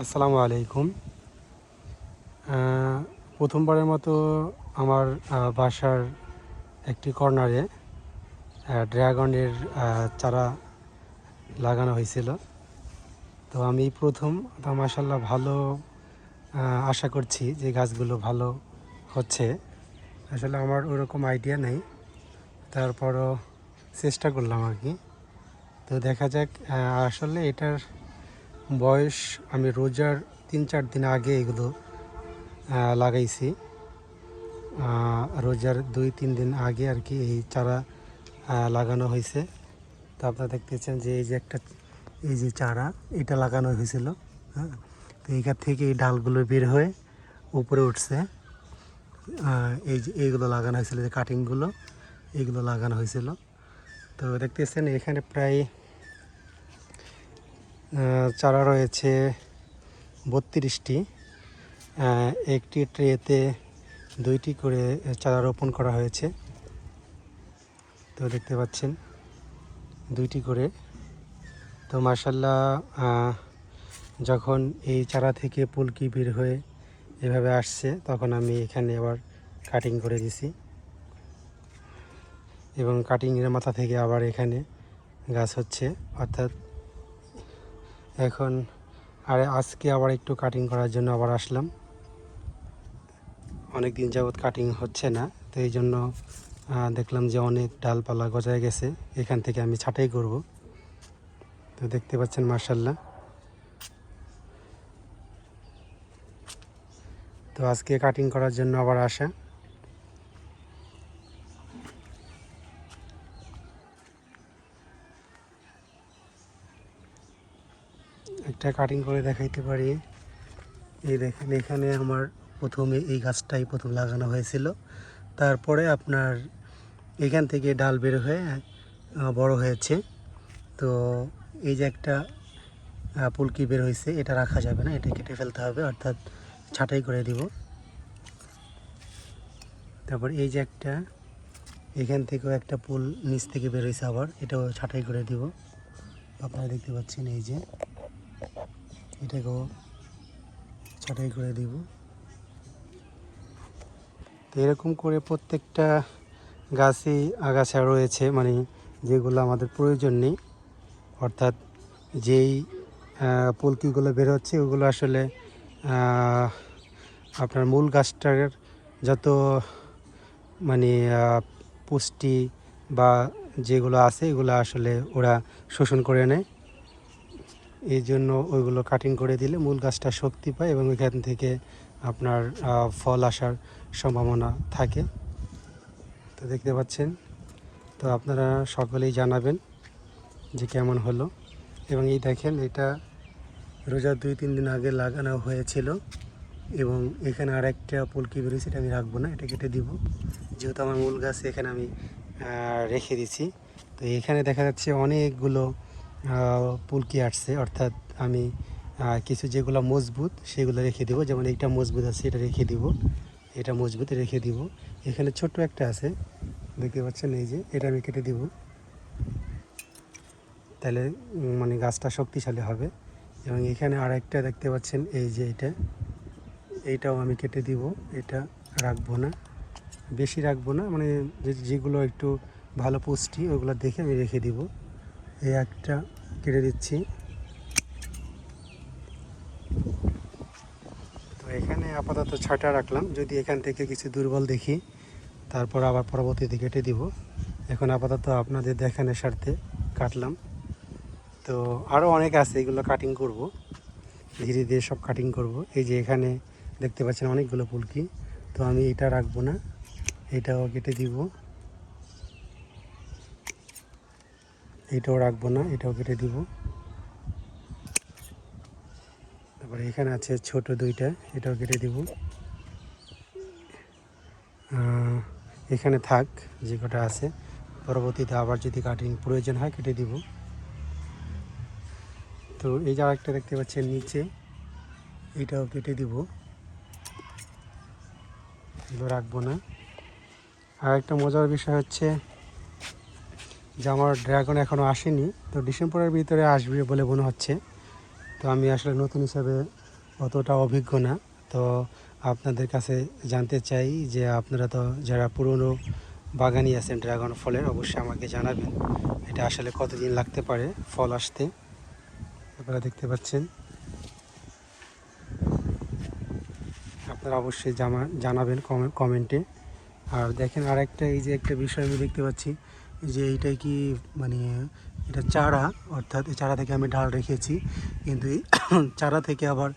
আসসালামু আলাইকুম। প্রথমবারের মতো আমার বাসার একটি কর্নারে ড্রাগনের চারা লাগানো হয়েছিল। তো আমি প্রথম, তো মাশাআল্লাহ ভালো আশা করছি যে গাছগুলো ভালো হচ্ছে। আসলে আমার ওরকম আইডিয়া নেই, তারপরও চেষ্টা করলাম আর কি। তো দেখা যাক। আসলে এটার বয়স আমি রোজার 3-4 দিন আগে এগুলো লাগাইছি। রোজার 2-3 দিন আগে আর কি এই চারা লাগানো হয়েছে। তো আপনারা দেখতেছেন যে এই যে চারা এটা লাগানো হয়েছিল। হ্যাঁ, তো এইখান থেকে এই ডালগুলো বের হয়ে উপরে উঠছে। এই যে এইগুলো লাগানো হয়েছিল, যে কাটিংগুলো এইগুলো লাগানো হয়েছিল। তো দেখতেছেন এখানে প্রায় চারা রয়েছে 32টি। একটি ট্রেতে 2টি করে চারা রোপণ করা হয়েছে। তো দেখতে পাচ্ছেন 2টি করে। তো মাশাআল্লাহ যখন এই চারা থেকে পুলকি বের হয়ে এভাবে আসছে, তখন আমি এখানে আবার কাটিং করে দিছি এবং কাটিংয়ের মাথা থেকে আবার এখানে গাছ হচ্ছে। অর্থাৎ এখন আজকে আবার একটু কাটিং করার জন্য আবার আসলাম। অনেক দিন যাবৎ কাটিং হচ্ছে না, তো এই জন্য দেখলাম যে অনেক ডালপালা গজায় গেছে, এখান থেকে আমি ছাঁটাই করব। তো দেখতে পাচ্ছেন মাশাআল্লাহ। তো আজকে কাটিং করার জন্য আবার আসা। একটা কাটিং করে দেখাইতে পারি। এই দেখেন, এখানে আমার প্রথমে এই গাছটাই প্রথম লাগানো হয়েছিল। তারপরে আপনার এখান থেকে ডাল বের হয়ে বড় হয়েছে। তো এই যে একটা পুলকি বের হয়েছে, এটা রাখা যাবে না, এটা কেটে ফেলতে হবে, অর্থাৎ ছাঁটাই করে দিব। তারপর এই যে একটা, এখান থেকেও একটা পুল নিচ থেকে বের হয়েছে, আবার এটাও ছাঁটাই করে দিব। আপনারা দেখতে পাচ্ছেন এই যে এটাকেও ছাঁটাই করে দিব। তো এরকম করে প্রত্যেকটা গাছই আগাছা রয়েছে, মানে যেগুলো আমাদের প্রয়োজন নেই। অর্থাৎ যেই পুলকিগুলো বের হচ্ছে ওগুলো আসলে আপনার মূল গাছটার যত মানে পুষ্টি বা যেগুলো আছে এগুলো আসলে ওরা শোষণ করে নেয়। এই জন্য ওইগুলো কাটিং করে দিলে মূল গাছটা শক্তি পায় এবং ওইখান থেকে আপনার ফল আসার সম্ভাবনা থাকে। তো দেখতে পাচ্ছেন। তো আপনারা সকলেই জানাবেন যে কেমন হলো। এবং এই দেখেন, এটা রোজার 2-3 দিন আগে লাগানো হয়েছিল এবং এখানে আর একটা পুলকি বেরিয়েছে, এটা আমি রাখবো না, এটা কেটে দিব, যেহেতু আমার মূল গাছ এখানে আমি রেখে দিছি। তো এখানে দেখা যাচ্ছে অনেকগুলো পুলকি আসছে, অর্থাৎ আমি কিছু যেগুলো মজবুত সেগুলো রেখে দেবো। যেমন এইটা মজবুত আছে, এটা রেখে দিব, এটা মজবুত রেখে দিব। এখানে ছোট্ট একটা আছে, দেখতে পাচ্ছেন, এই যে এটা আমি কেটে দিব, তাহলে মানে গাছটা শক্তিশালী হবে। এবং এখানে আর একটা দেখতে পাচ্ছেন, এই যে এইটাও আমি কেটে দিব, এটা রাখবো না, বেশি রাখবো না, মানে যেগুলো একটু ভালো পুষ্টি ওগুলো দেখে আমি রেখে দিব। এই একটা কেটে দিচ্ছি। তো এখানে আপাতত 6টা রাখলাম, যদি এখান থেকে কিছু দুর্বল দেখি তারপর আবার পরবর্তীতে কেটে দিব। এখন আপাতত আপনাদের দেখানোর স্বার্থে কাটলাম। তো আরও অনেক আছে, এগুলো কাটিং করব, ধীরে ধীরে সব কাটিং করব। এই যে এখানে দেখতে পাচ্ছেন অনেকগুলো পুলকি, তো আমি এটা রাখবো না, এটাও কেটে দিব, এটাও রাখবো না, এটাও কেটে দিব। তারপরে এখানে আছে ছোট 2টা, এটাও কেটে দিব। এখানে থাক যে কটা আছে, পরবর্তীতে আবার যদি কাটিং প্রয়োজন হয় কেটে দিব। তো এই যে আরেকটা দেখতে পাচ্ছেন নিচে, এটাও কেটে দিব, এগুলো রাখবো না। আর একটা মজার বিষয় হচ্ছে যে আমার ড্রাগন এখনও আসেনি, তো ডিসেম্বরের ভিতরে আসবে বলে মনে হচ্ছে। তো আমি আসলে নতুন হিসাবে অতটা অভিজ্ঞ না। তো আপনাদের কাছে জানতে চাই যে আপনারা তো যারা পুরনো বাগানি আছেন ড্রাগন ফলের, অবশ্যই আমাকে জানাবেন এটা আসলে কতদিন লাগতে পারে ফল আসতে। আপনারা দেখতে পাচ্ছেন, আপনারা অবশ্যই জানাবেন কমেন্টে। আর দেখেন আরেকটা, এই যে একটা বিষয় আমি দেখতে পাচ্ছি যে এইটাই কি মানে এটা চারা, অর্থাৎ এই চারা থেকে আমি ডাল রেখেছি, কিন্তু এই চারা থেকে আবার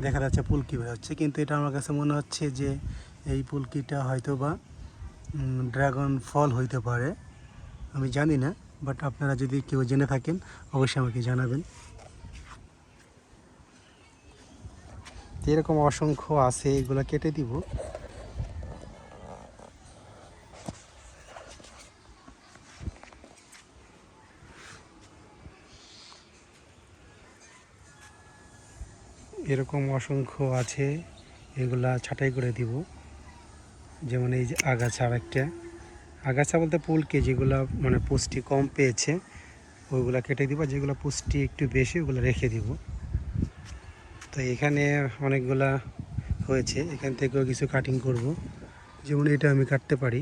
দেখা যাচ্ছে পুলকি বের হচ্ছে, কিন্তু এটা আমার কাছে মনে হচ্ছে যে এই পুলকিটা হয়তো বা ড্রাগন ফল হইতে পারে, আমি জানি না। বাট আপনারা যদি কেউ জেনে থাকেন অবশ্যই আমাকে জানাবেন। তো এরকম অসংখ্য আছে, এগুলো কেটে দিব। এরকম অসংখ্য আছে, এগুলা ছাঁটাই করে দিব। যেমন এই যে আগাছা, আরেকটা আগাছা বলতে পুলকে, যেগুলো মানে পুষ্টি কম পেয়েছে ওইগুলো কেটে দিব, যেগুলো পুষ্টি একটু বেশি ওগুলো রেখে দিব। তো এখানে অনেকগুলা হয়েছে, এখান থেকেও কিছু কাটিং করব। যেমন এটা আমি কাটতে পারি,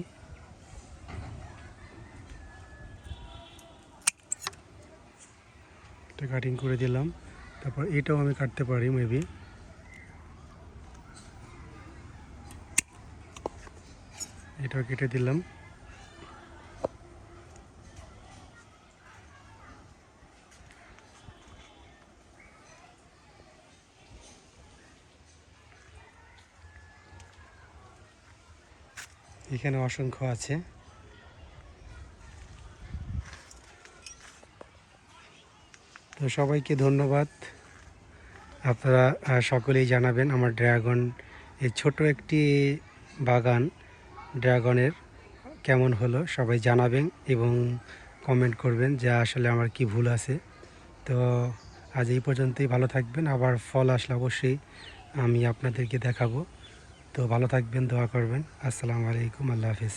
এটা কাটিং করে দিলাম। তারপর এটাও আমি কাটতে পারি মেবি, এটাও কেটে দিলাম। এখানে অসংখ্য আছে। তো সবাইকে ধন্যবাদ। আপনারা সকলেই জানাবেন আমার ড্রাগন, এই ছোট একটি বাগান ড্রাগনের কেমন হলো, সবাই জানাবেন এবং কমেন্ট করবেন যে আসলে আমার কি ভুল আছে। তো আজ এই পর্যন্তই, ভালো থাকবেন। আবার ফল আসলে অবশ্যই আমি আপনাদেরকে দেখাবো। তো ভালো থাকবেন, দোয়া করবেন। আসসালামু আলাইকুম, আল্লাহ হাফিজ।